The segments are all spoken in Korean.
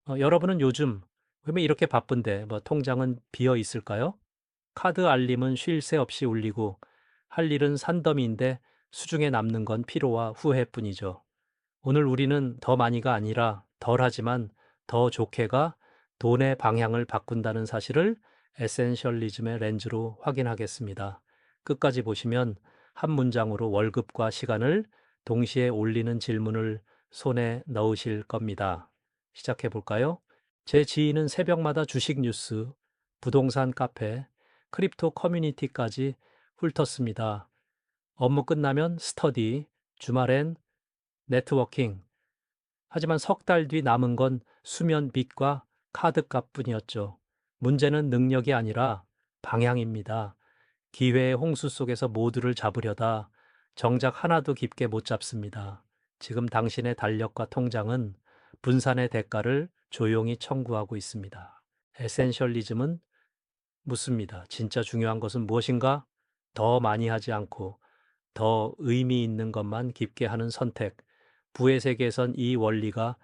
여러분은 요즘 왜 이렇게 바쁜데 통장은 비어 있을까요? 카드 알림은 쉴 새 없이 울리고 할 일은 산더미인데 수중에 남는 건 피로와 후회뿐이죠. 오늘 우리는 더 많이가 아니라 덜 하지만 더 좋게가 돈의 방향을 바꾼다는 사실을 에센셜리즘의 렌즈로 확인하겠습니다. 끝까지 보시면 한 문장으로 월급과 시간을 동시에 올리는 질문을 손에 넣으실 겁니다. 시작해 볼까요? 제 지인은 새벽마다 주식 뉴스, 부동산 카페, 크립토 커뮤니티까지 훑었습니다. 업무 끝나면 스터디, 주말엔 네트워킹. 하지만 석 달 뒤 남은 건 수면 빚과 카드값 뿐이었죠. 문제는 능력이 아니라 방향입니다. 기회의 홍수 속에서 모두를 잡으려다 정작 하나도 깊게 못 잡습니다. 지금 당신의 달력과 통장은 분산의 대가를 조용히 청구하고 있습니다. 에센셜리즘은 묻습니다. 진짜 중요한 것은 무엇인가? 더 많이 하지 않고 더 의미 있는 것만 깊게 하는 선택. 부의 세계에선 이 원리가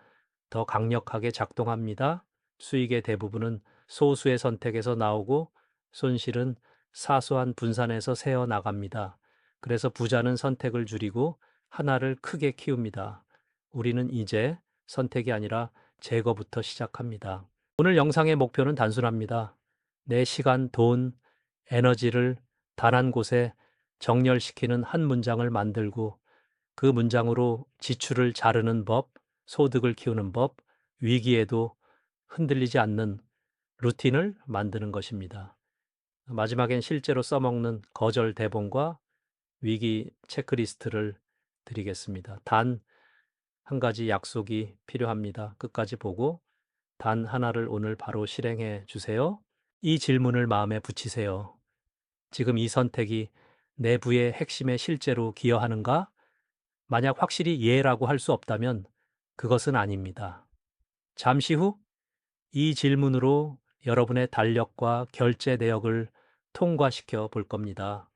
더 강력하게 작동합니다. 수익의 대부분은 소수의 선택에서 나오고 손실은 사소한 분산에서 새어 나갑니다. 그래서 부자는 선택을 줄이고 하나를 크게 키웁니다. 우리는 이제 선택이 아니라 제거부터 시작합니다. 오늘 영상의 목표는 단순합니다. 내 시간, 돈, 에너지를 단 한 곳에 정렬시키는 한 문장을 만들고 그 문장으로 지출을 자르는 법, 소득을 키우는 법, 위기에도 흔들리지 않는 루틴을 만드는 것입니다. 마지막엔 실제로 써먹는 거절 대본과 위기 체크리스트를 드리겠습니다. 단 한 가지 약속이 필요합니다. 끝까지 보고 단 하나를 오늘 바로 실행해 주세요. 이 질문을 마음에 붙이세요. 지금 이 선택이 내부의 핵심에 실제로 기여하는가? 만약 확실히 예라고 할 수 없다면 그것은 아닙니다. 잠시 후 이 질문으로 여러분의 달력과 결제 내역을 통과시켜 볼 겁니다.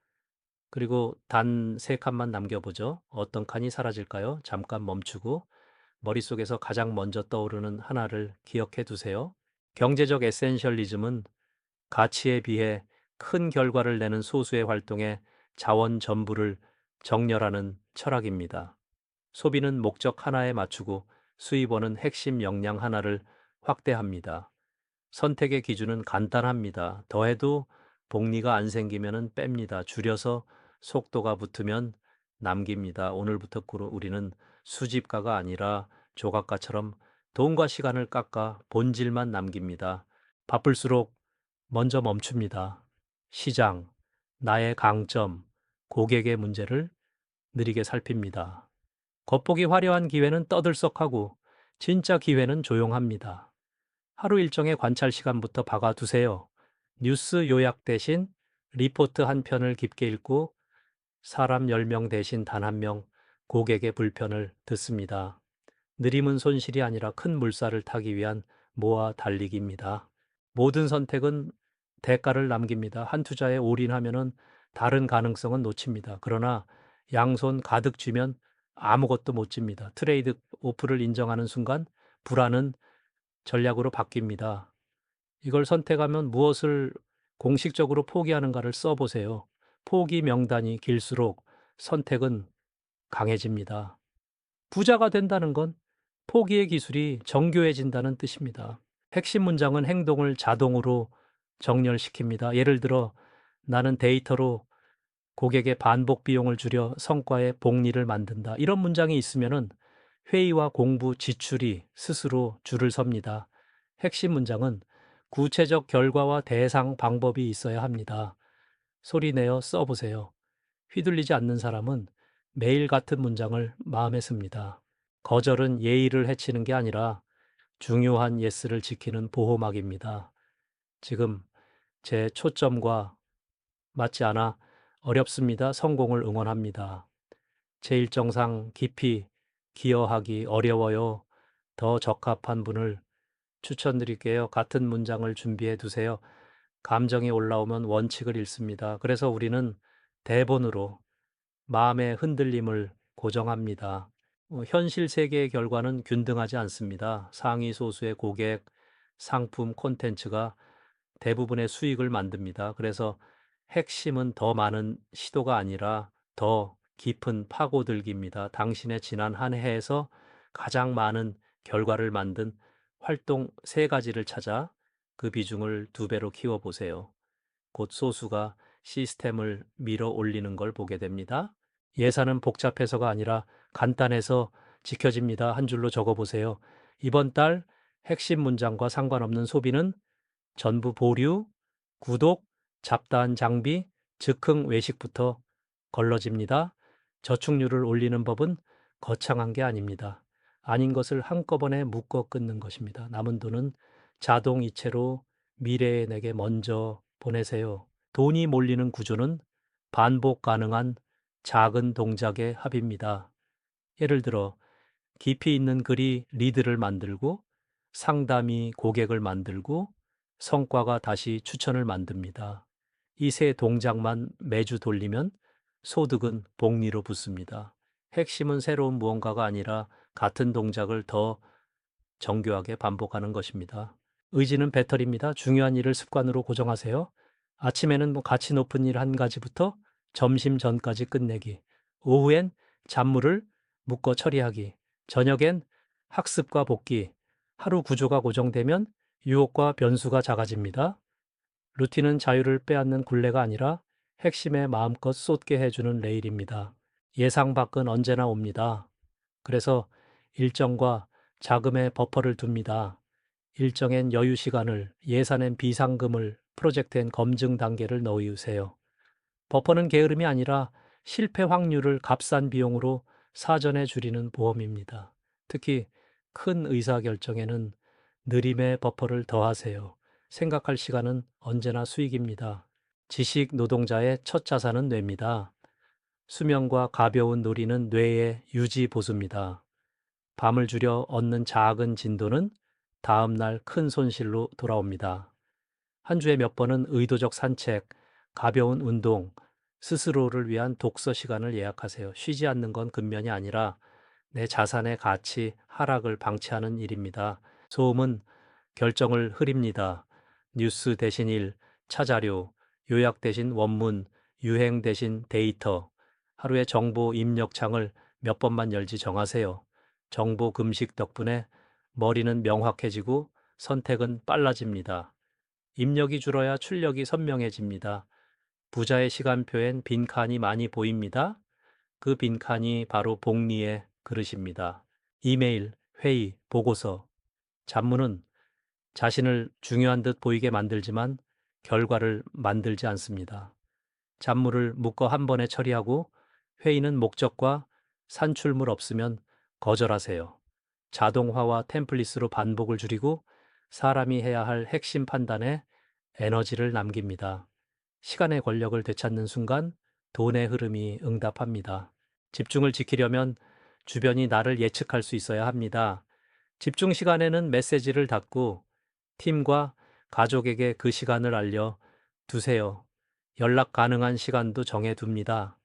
그리고 단 세 칸만 남겨보죠. 어떤 칸이 사라질까요? 잠깐 멈추고 머릿속에서 가장 먼저 떠오르는 하나를 기억해 두세요. 경제적 에센셜리즘은 가치에 비해 큰 결과를 내는 소수의 활동에 자원 전부를 정렬하는 철학입니다. 소비는 목적 하나에 맞추고 수입원은 핵심 역량 하나를 확대합니다. 선택의 기준은 간단합니다. 더해도 복리가 안 생기면 뺍니다. 줄여서 속도가 붙으면 남깁니다. 오늘부터 우리는 수집가가 아니라 조각가처럼 돈과 시간을 깎아 본질만 남깁니다. 바쁠수록 먼저 멈춥니다. 시장, 나의 강점, 고객의 문제를 느리게 살핍니다. 겉보기 화려한 기회는 떠들썩하고 진짜 기회는 조용합니다. 하루 일정의 관찰 시간부터 박아두세요. 뉴스 요약 대신 리포트 한 편을 깊게 읽고 사람 10명 대신 단 한 명 고객의 불편을 듣습니다. 느림은 손실이 아니라 큰 물살을 타기 위한 모아 달리기입니다. 모든 선택은 대가를 남깁니다. 한 투자에 올인하면은 다른 가능성은 놓칩니다. 그러나 양손 가득 쥐면 아무것도 못 집니다. 트레이드 오프를 인정하는 순간 불안은 전략으로 바뀝니다. 이걸 선택하면 무엇을 공식적으로 포기하는가를 써보세요. 포기 명단이 길수록 선택은 강해집니다. 부자가 된다는 건 포기의 기술이 정교해진다는 뜻입니다. 핵심 문장은 행동을 자동으로 정렬시킵니다. 예를 들어, 나는 데이터로 고객의 반복 비용을 줄여 성과의 복리를 만든다. 이런 문장이 있으면은 회의와 공부, 지출이 스스로 줄을 섭니다. 핵심 문장은 구체적 결과와 대상 방법이 있어야 합니다. 소리 내어 써보세요. 휘둘리지 않는 사람은 매일 같은 문장을 마음에 씁니다. 거절은 예의를 해치는 게 아니라 중요한 예스를 지키는 보호막입니다. 지금 제 초점과 맞지 않아 어렵습니다. 성공을 응원합니다. 제 일정상 깊이 기여하기 어려워요. 더 적합한 분을 추천드릴게요. 같은 문장을 준비해 두세요. 감정이 올라오면 원칙을 잃습니다. 그래서 우리는 대본으로 마음의 흔들림을 고정합니다. 현실 세계의 결과는 균등하지 않습니다. 상위 소수의 고객, 상품, 콘텐츠가 대부분의 수익을 만듭니다. 그래서 핵심은 더 많은 시도가 아니라 더 깊은 파고들기입니다. 당신의 지난 한 해에서 가장 많은 결과를 만든 활동 세 가지를 찾아 그 비중을 두 배로 키워보세요. 곧 소수가 시스템을 밀어 올리는 걸 보게 됩니다. 예산은 복잡해서가 아니라 간단해서 지켜집니다. 한 줄로 적어보세요. 이번 달 핵심 문장과 상관없는 소비는 전부 보류, 구독, 잡다한 장비, 즉흥 외식부터 걸러집니다. 저축률을 올리는 법은 거창한 게 아닙니다. 아닌 것을 한꺼번에 묶어 끊는 것입니다. 남은 돈은 자동 이체로 미래의 내게 먼저 보내세요. 돈이 몰리는 구조는 반복 가능한 작은 동작의 합입니다. 예를 들어 깊이 있는 글이 리드를 만들고 상담이 고객을 만들고 성과가 다시 추천을 만듭니다. 이 세 동작만 매주 돌리면 소득은 복리로 붙습니다. 핵심은 새로운 무언가가 아니라 같은 동작을 더 정교하게 반복하는 것입니다. 의지는 배터리입니다. 중요한 일을 습관으로 고정하세요. 아침에는 가치 높은 일 한 가지부터 점심 전까지 끝내기. 오후엔 잡무를 묶어 처리하기. 저녁엔 학습과 복귀. 하루 구조가 고정되면 유혹과 변수가 작아집니다. 루틴은 자유를 빼앗는 굴레가 아니라 핵심에 마음껏 쏟게 해주는 레일입니다. 예상 밖은 언제나 옵니다. 그래서 일정과 자금의 버퍼를 둡니다. 일정엔 여유 시간을, 예산엔 비상금을, 프로젝트엔 검증 단계를 넣으세요. 버퍼는 게으름이 아니라 실패 확률을 값싼 비용으로 사전에 줄이는 보험입니다. 특히 큰 의사결정에는 느림의 버퍼를 더하세요. 생각할 시간은 언제나 수익입니다. 지식 노동자의 첫 자산은 뇌입니다. 수면과 가벼운 놀이는 뇌의 유지 보수입니다. 밤을 줄여 얻는 작은 진도는 다음 날 큰 손실로 돌아옵니다. 한 주에 몇 번은 의도적 산책, 가벼운 운동, 스스로를 위한 독서 시간을 예약하세요. 쉬지 않는 건 근면이 아니라 내 자산의 가치 하락을 방치하는 일입니다. 소음은 결정을 흐립니다. 뉴스 대신 일, 차자료, 요약 대신 원문, 유행 대신 데이터. 하루에 정보 입력창을 몇 번만 열지 정하세요. 정보 금식 덕분에 머리는 명확해지고 선택은 빨라집니다. 입력이 줄어야 출력이 선명해집니다. 부자의 시간표엔 빈칸이 많이 보입니다. 그 빈칸이 바로 복리의 그릇입니다. 이메일, 회의, 보고서, 잡무는 자신을 중요한 듯 보이게 만들지만 결과를 만들지 않습니다. 잡무를 묶어 한 번에 처리하고 회의는 목적과 산출물 없으면 거절하세요. 자동화와 템플릿으로 반복을 줄이고 사람이 해야 할 핵심 판단에 에너지를 남깁니다. 시간의 권력을 되찾는 순간 돈의 흐름이 응답합니다. 집중을 지키려면 주변이 나를 예측할 수 있어야 합니다. 집중 시간에는 메시지를 닫고 팀과 가족에게 그 시간을 알려 두세요. 연락 가능한 시간도 정해 둡니다.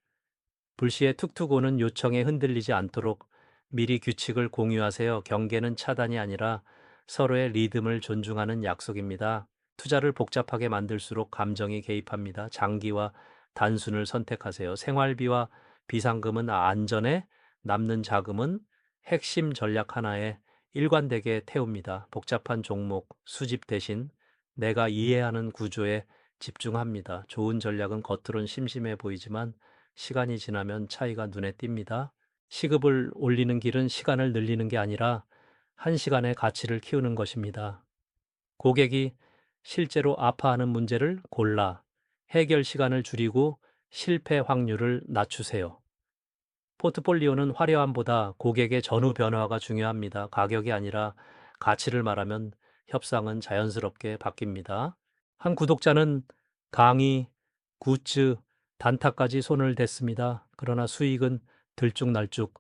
불시에 툭툭 오는 요청에 흔들리지 않도록 미리 규칙을 공유하세요. 경계는 차단이 아니라 서로의 리듬을 존중하는 약속입니다. 투자를 복잡하게 만들수록 감정이 개입합니다. 장기와 단순을 선택하세요. 생활비와 비상금은 안전에, 남는 자금은 핵심 전략 하나에 일관되게 태웁니다. 복잡한 종목, 수집 대신 내가 이해하는 구조에 집중합니다. 좋은 전략은 겉으론 심심해 보이지만 시간이 지나면 차이가 눈에 띕니다. 시급을 올리는 길은 시간을 늘리는 게 아니라 한 시간의 가치를 키우는 것입니다. 고객이 실제로 아파하는 문제를 골라 해결 시간을 줄이고 실패 확률을 낮추세요. 포트폴리오는 화려함보다 고객의 전후 변화가 중요합니다. 가격이 아니라 가치를 말하면 협상은 자연스럽게 바뀝니다. 한 구독자는 강의, 굿즈, 단타까지 손을 댔습니다. 그러나 수익은 들쭉날쭉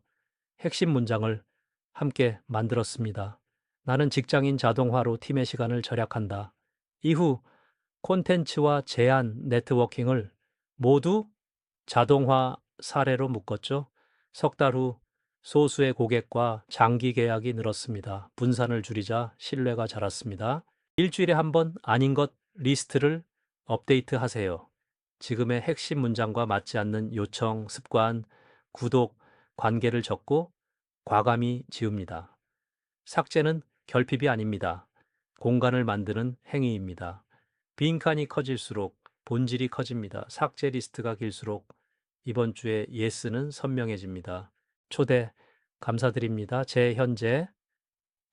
핵심 문장을 함께 만들었습니다. 나는 직장인 자동화로 팀의 시간을 절약한다. 이후 콘텐츠와 제안, 네트워킹을 모두 자동화 사례로 묶었죠. 석 달 후 소수의 고객과 장기 계약이 늘었습니다. 분산을 줄이자 신뢰가 자랐습니다. 일주일에 한 번 아닌 것 리스트를 업데이트 하세요. 지금의 핵심 문장과 맞지 않는 요청, 습관, 구독, 관계를 적고 과감히 지웁니다. 삭제는 결핍이 아닙니다. 공간을 만드는 행위입니다. 빈칸이 커질수록 본질이 커집니다. 삭제 리스트가 길수록 이번 주에 예스는 선명해집니다. 초대 감사드립니다. 제 현재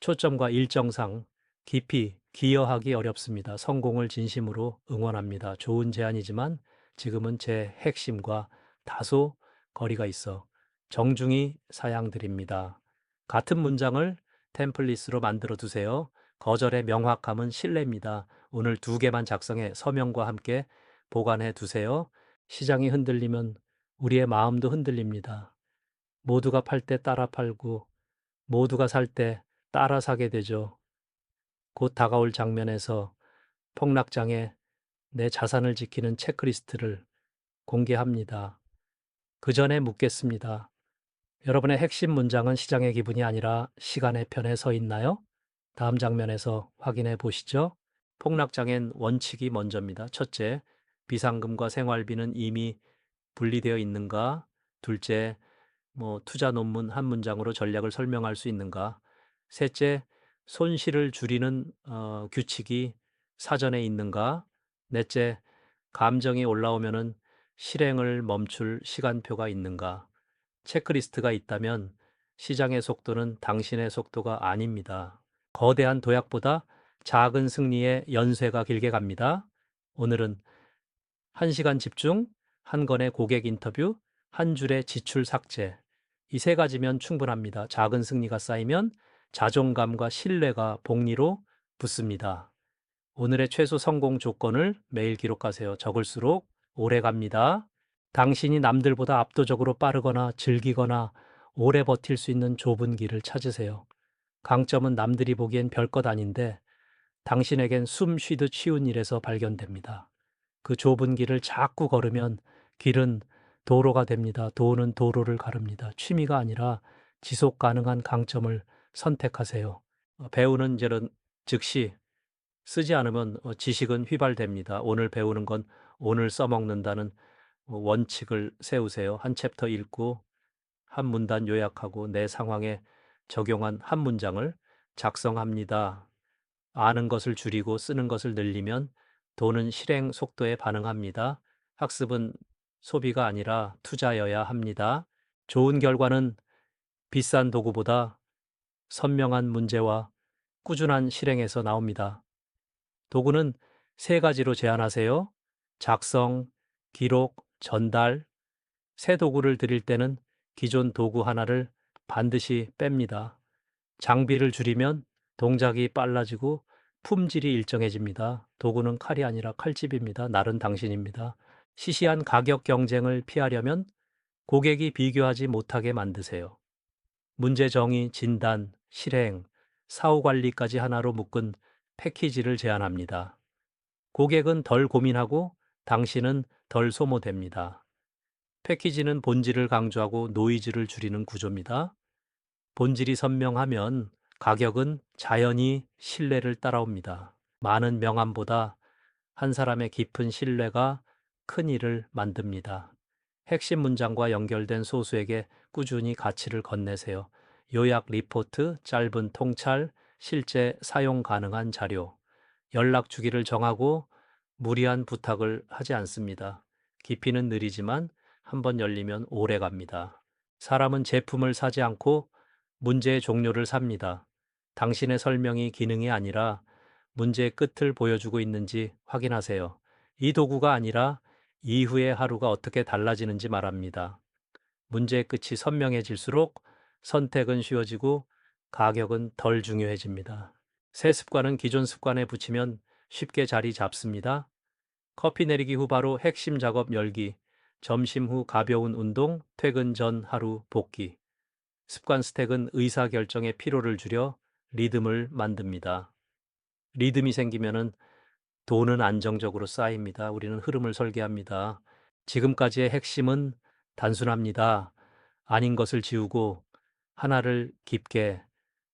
초점과 일정상 깊이 기여하기 어렵습니다. 성공을 진심으로 응원합니다. 좋은 제안이지만 지금은 제 핵심과 다소 거리가 있어 정중히 사양드립니다. 같은 문장을 템플릿으로 만들어 두세요. 거절의 명확함은 신뢰입니다. 오늘 2개만 작성해 서명과 함께 보관해 두세요. 시장이 흔들리면 우리의 마음도 흔들립니다. 모두가 팔 때 따라 팔고 모두가 살 때 따라 사게 되죠. 곧 다가올 장면에서 폭락장에 내 자산을 지키는 체크리스트를 공개합니다. 그 전에 묻겠습니다. 여러분의 핵심 문장은 시장의 기분이 아니라 시간의 편에 서 있나요? 다음 장면에서 확인해 보시죠. 폭락장엔 원칙이 먼저입니다. 첫째, 비상금과 생활비는 이미 분리되어 있는가? 둘째, 투자 논문 한 문장으로 전략을 설명할 수 있는가? 셋째, 손실을 줄이는 규칙이 사전에 있는가? 넷째, 감정이 올라오면은 실행을 멈출 시간표가 있는가? 체크리스트가 있다면 시장의 속도는 당신의 속도가 아닙니다. 거대한 도약보다 작은 승리의 연쇄가 길게 갑니다. 오늘은 1시간 집중, 한 건의 고객 인터뷰, 한 줄의 지출 삭제. 이 3가지면 충분합니다. 작은 승리가 쌓이면 자존감과 신뢰가 복리로 붙습니다. 오늘의 최소 성공 조건을 매일 기록하세요. 적을수록 오래 갑니다. 당신이 남들보다 압도적으로 빠르거나 즐기거나 오래 버틸 수 있는 좁은 길을 찾으세요. 강점은 남들이 보기엔 별것 아닌데 당신에겐 숨 쉬듯 쉬운 일에서 발견됩니다. 그 좁은 길을 자꾸 걸으면 길은 도로가 됩니다. 도는 도로를 가릅니다. 취미가 아니라 지속 가능한 강점을 선택하세요. 배우는 일은 즉시 쓰지 않으면 지식은 휘발됩니다. 오늘 배우는 건 오늘 써먹는다는 원칙을 세우세요. 한 챕터 읽고 한 문단 요약하고 내 상황에 적용한 한 문장을 작성합니다. 아는 것을 줄이고 쓰는 것을 늘리면 돈은 실행 속도에 반응합니다. 학습은 소비가 아니라 투자여야 합니다. 좋은 결과는 비싼 도구보다 선명한 문제와 꾸준한 실행에서 나옵니다. 도구는 3가지로 제한하세요. 작성, 기록, 전달. 새 도구를 드릴 때는 기존 도구 하나를 반드시 뺍니다. 장비를 줄이면 동작이 빨라지고 품질이 일정해집니다. 도구는 칼이 아니라 칼집입니다. 날은 당신입니다. 시시한 가격 경쟁을 피하려면 고객이 비교하지 못하게 만드세요. 문제 정의, 진단, 실행, 사후 관리까지 하나로 묶은 패키지를 제안합니다. 고객은 덜 고민하고 당신은 덜 소모됩니다. 패키지는 본질을 강조하고 노이즈를 줄이는 구조입니다. 본질이 선명하면 가격은 자연히 신뢰를 따라옵니다. 많은 명함보다 한 사람의 깊은 신뢰가 큰 일을 만듭니다. 핵심 문장과 연결된 소수에게 꾸준히 가치를 건네세요. 요약 리포트, 짧은 통찰, 실제 사용 가능한 자료. 연락 주기를 정하고 무리한 부탁을 하지 않습니다. 깊이는 느리지만 한번 열리면 오래 갑니다. 사람은 제품을 사지 않고 문제의 종류를 삽니다. 당신의 설명이 기능이 아니라 문제의 끝을 보여주고 있는지 확인하세요. 이 도구가 아니라 이후의 하루가 어떻게 달라지는지 말합니다. 문제의 끝이 선명해질수록 선택은 쉬워지고 가격은 덜 중요해집니다. 새 습관은 기존 습관에 붙이면 쉽게 자리 잡습니다. 커피 내리기 후 바로 핵심 작업 열기, 점심 후 가벼운 운동, 퇴근 전 하루 복귀. 습관 스택은 의사결정의 피로를 줄여 리듬을 만듭니다. 리듬이 생기면은 돈은 안정적으로 쌓입니다. 우리는 흐름을 설계합니다. 지금까지의 핵심은 단순합니다. 아닌 것을 지우고 하나를 깊게,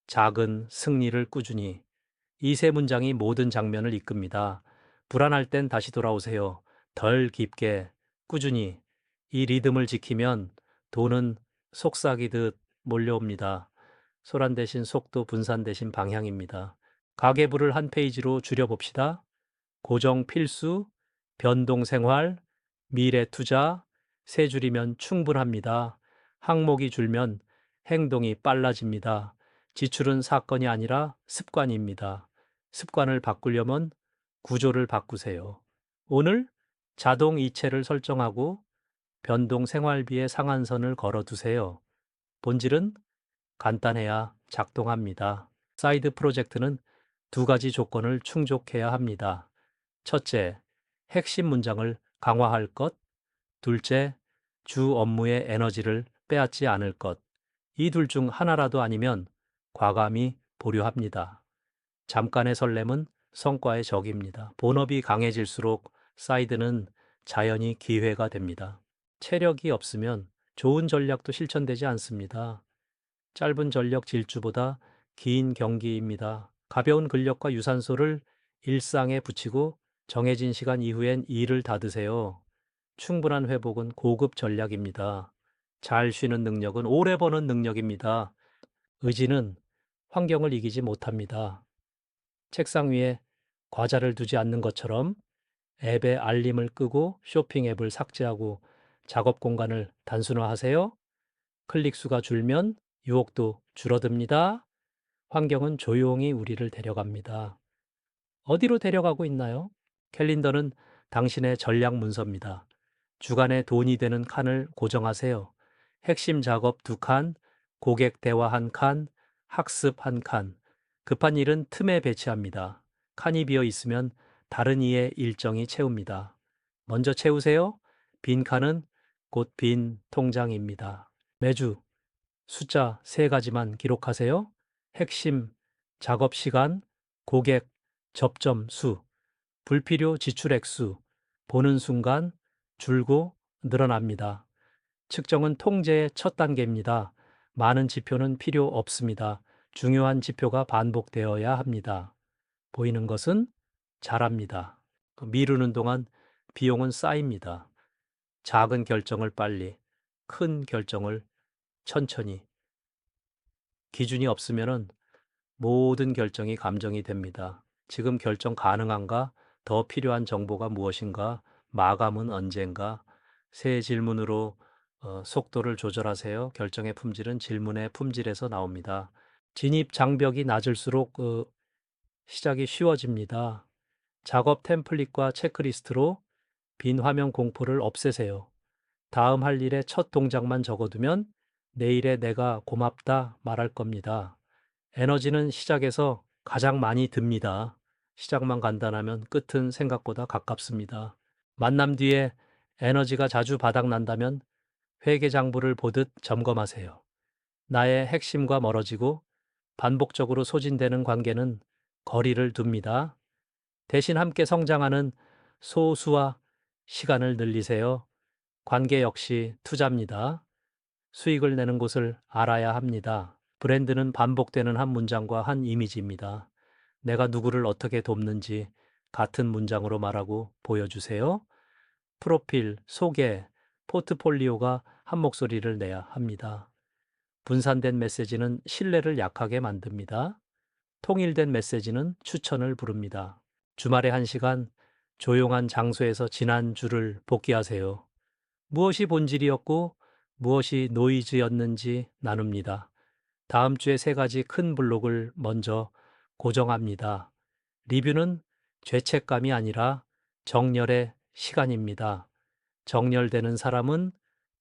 작은 승리를 꾸준히. 이 세 문장이 모든 장면을 이끕니다. 불안할 땐 다시 돌아오세요. 덜 깊게, 꾸준히. 이 리듬을 지키면 돈은 속삭이듯 몰려옵니다. 소란 대신 속도, 분산 대신 방향입니다. 가계부를 한 페이지로 줄여봅시다. 고정 필수, 변동 생활, 미래 투자, 세 줄이면 충분합니다. 항목이 줄면 행동이 빨라집니다. 지출은 사건이 아니라 습관입니다. 습관을 바꾸려면 구조를 바꾸세요. 오늘 자동 이체를 설정하고 변동 생활비의 상한선을 걸어두세요. 본질은 간단해야 작동합니다. 사이드 프로젝트는 두 가지 조건을 충족해야 합니다. 첫째, 핵심 문장을 강화할 것. 둘째, 주 업무의 에너지를 빼앗지 않을 것. 이 둘 중 하나라도 아니면 과감히 보류합니다. 잠깐의 설렘은 성과의 적입니다. 본업이 강해질수록 사이드는 자연히 기회가 됩니다. 체력이 없으면 좋은 전략도 실천되지 않습니다. 짧은 전력 질주보다 긴 경기입니다. 가벼운 근력과 유산소를 일상에 붙이고 정해진 시간 이후엔 일을 닫으세요. 충분한 회복은 고급 전략입니다. 잘 쉬는 능력은 오래 버는 능력입니다. 의지는 환경을 이기지 못합니다. 책상 위에 과자를 두지 않는 것처럼 앱의 알림을 끄고 쇼핑 앱을 삭제하고 작업 공간을 단순화하세요. 클릭 수가 줄면 유혹도 줄어듭니다. 환경은 조용히 우리를 데려갑니다. 어디로 데려가고 있나요? 캘린더는 당신의 전략 문서입니다. 주간에 돈이 되는 칸을 고정하세요. 핵심 작업 2칸, 고객 대화 1칸, 학습 1칸. 급한 일은 틈에 배치합니다. 칸이 비어 있으면 다른 이의 일정이 채웁니다. 먼저 채우세요. 빈 칸은 곧 빈 통장입니다. 매주 숫자 3가지만 기록하세요. 핵심, 작업 시간, 고객, 접점 수, 불필요 지출 액수, 보는 순간 줄고 늘어납니다. 측정은 통제의 첫 단계입니다. 많은 지표는 필요 없습니다. 중요한 지표가 반복되어야 합니다. 보이는 것은 잘합니다. 미루는 동안 비용은 쌓입니다. 작은 결정을 빨리, 큰 결정을 천천히. 기준이 없으면 모든 결정이 감정이 됩니다. 지금 결정 가능한가? 더 필요한 정보가 무엇인가? 마감은 언젠가? 새 질문으로 속도를 조절하세요. 결정의 품질은 질문의 품질에서 나옵니다. 진입 장벽이 낮을수록 시작이 쉬워집니다. 작업 템플릿과 체크리스트로 빈 화면 공포를 없애세요. 다음 할 일의 첫 동작만 적어두면 내일의 내가 고맙다 말할 겁니다. 에너지는 시작에서 가장 많이 듭니다. 시작만 간단하면 끝은 생각보다 가깝습니다. 만남 뒤에 에너지가 자주 바닥난다면 회계장부를 보듯 점검하세요. 나의 핵심과 멀어지고 반복적으로 소진되는 관계는 거리를 둡니다. 대신 함께 성장하는 소수와 시간을 늘리세요. 관계 역시 투자입니다. 수익을 내는 곳을 알아야 합니다. 브랜드는 반복되는 한 문장과 한 이미지입니다. 내가 누구를 어떻게 돕는지 같은 문장으로 말하고 보여주세요. 프로필, 소개, 포트폴리오가 한 목소리를 내야 합니다. 분산된 메시지는 신뢰를 약하게 만듭니다. 통일된 메시지는 추천을 부릅니다. 주말에 1시간 조용한 장소에서 지난주를 복귀하세요. 무엇이 본질이었고 무엇이 노이즈였는지 나눕니다. 다음 주에 3가지 큰 블록을 먼저 고정합니다. 리뷰는 죄책감이 아니라 정렬의 시간입니다. 정렬되는 사람은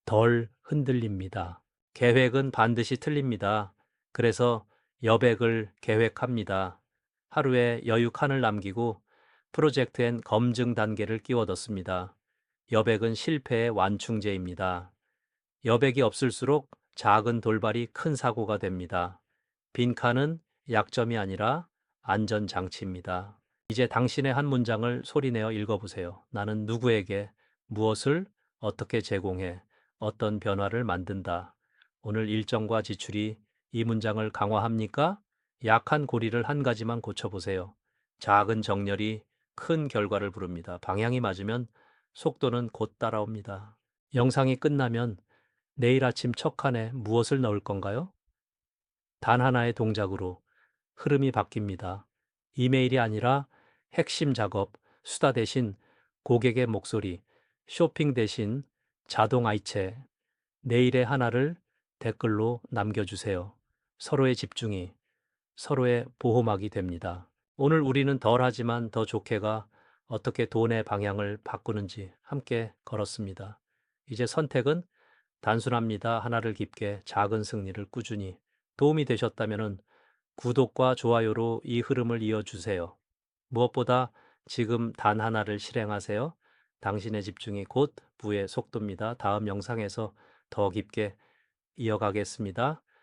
덜 흔들립니다. 계획은 반드시 틀립니다. 그래서 여백을 계획합니다. 하루에 여유 칸을 남기고 프로젝트엔 검증 단계를 끼워뒀습니다. 여백은 실패의 완충제입니다. 여백이 없을수록 작은 돌발이 큰 사고가 됩니다. 빈칸은 약점이 아니라 안전장치입니다. 이제 당신의 한 문장을 소리내어 읽어보세요. 나는 누구에게 무엇을 어떻게 제공해 어떤 변화를 만든다. 오늘 일정과 지출이 이 문장을 강화합니까? 약한 고리를 한 가지만 고쳐보세요. 작은 정렬이 큰 결과를 부릅니다. 방향이 맞으면 속도는 곧 따라옵니다. 영상이 끝나면 내일 아침 첫 칸에 무엇을 넣을 건가요? 단 하나의 동작으로 흐름이 바뀝니다. 이메일이 아니라 핵심 작업, 수다 대신 고객의 목소리, 쇼핑 대신 자동 아이체, 내일의 하나를 댓글로 남겨주세요. 서로의 집중이 서로의 보호막이 됩니다. 오늘 우리는 덜하지만 더 좋게가 어떻게 돈의 방향을 바꾸는지 함께 걸었습니다. 이제 선택은 단순합니다. 하나를 깊게 작은 승리를 꾸준히 도움이 되셨다면 구독과 좋아요로 이 흐름을 이어주세요. 무엇보다 지금 단 하나를 실행하세요. 당신의 집중이 곧 부의 속도입니다. 다음 영상에서 더 깊게 이어가겠습니다.